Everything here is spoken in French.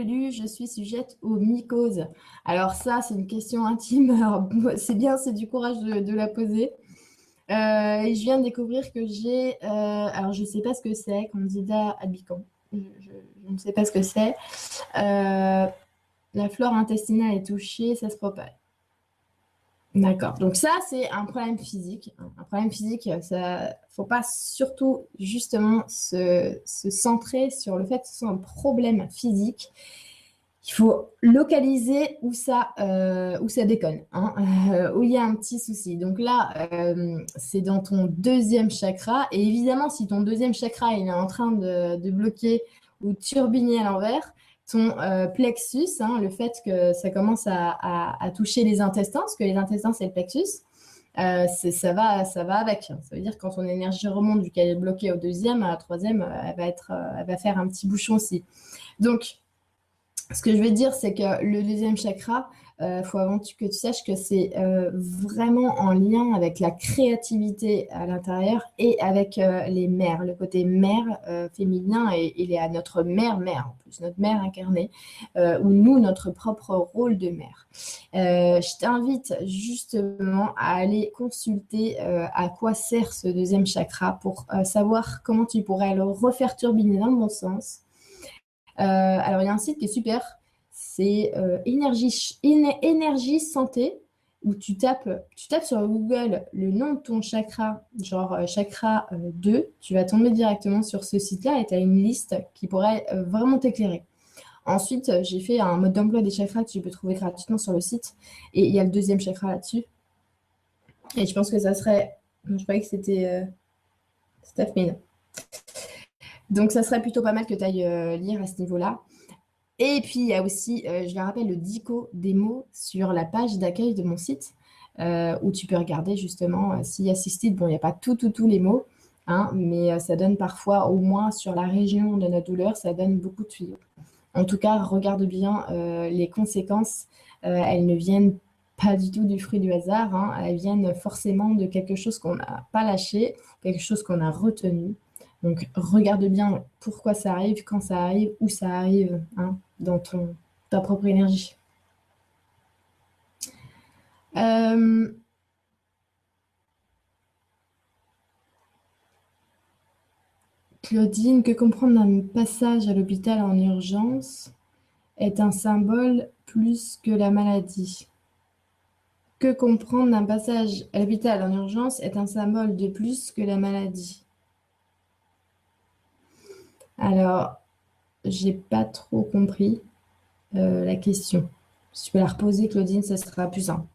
Lulu, je suis sujette aux mycoses. Alors ça, c'est une question intime. Alors, c'est bien, c'est du courage de la poser. Et je viens de découvrir que j'ai, alors je ne sais pas ce que c'est, Candida albicans. Je ne sais pas ce que c'est. La flore intestinale est touchée, ça se propage. D'accord. Donc ça, c'est un problème physique. Un problème physique, ça, faut pas surtout justement se centrer sur le fait que ce soit un problème physique. Il faut localiser où ça déconne, hein, où il y a un petit souci. Donc là, c'est dans ton deuxième chakra. Et évidemment, si ton deuxième chakra il est en train de bloquer ou de turbiner à l'envers, ton plexus, hein, le fait que ça commence à toucher les intestins, parce que les intestins, c'est le plexus, ça va avec. Ça veut dire que quand ton énergie remonte, vu qu'elle est bloquée au deuxième, à la troisième, elle va faire un petit bouchon aussi. Donc, ce que je veux dire, c'est que le deuxième chakra, faut avant que tu saches que c'est vraiment en lien avec la créativité à l'intérieur et avec les mères, le côté mère féminin et il est à notre mère en plus, notre mère incarnée, ou nous, notre propre rôle de mère. Je t'invite justement à aller consulter à quoi sert ce deuxième chakra pour savoir comment tu pourrais le refaire turbiner dans le bon sens. Alors, il y a un site qui est super, c'est Énergie Santé, où tu tapes sur Google le nom de ton chakra, genre chakra 2, tu vas tomber directement sur ce site-là et tu as une liste qui pourrait vraiment t'éclairer. Ensuite, j'ai fait un mode d'emploi des chakras que tu peux trouver gratuitement sur le site, et il y a le deuxième chakra là-dessus. Et je pense que ça serait... Je croyais que c'était Staff, mais non. Donc, ça serait plutôt pas mal que tu ailles lire à ce niveau-là. Et puis, il y a aussi, je le rappelle, le dico des mots sur la page d'accueil de mon site, où tu peux regarder justement si assisted. Bon, il n'y a pas tous les mots, hein, mais ça donne parfois, au moins sur la région de notre douleur, ça donne beaucoup de tuyaux. En tout cas, regarde bien les conséquences. Elles ne viennent pas du tout du fruit du hasard, hein, elles viennent forcément de quelque chose qu'on n'a pas lâché, quelque chose qu'on a retenu. Donc, regarde bien pourquoi ça arrive, quand ça arrive, où ça arrive, hein, dans ta propre énergie. Claudine, que comprendre d'un passage à l'hôpital en urgence est un symbole plus que la maladie. Que comprendre d'un passage à l'hôpital en urgence est un symbole de plus que la maladie. Alors, j'ai pas trop compris la question. Si tu peux la reposer, Claudine, ça sera plus simple.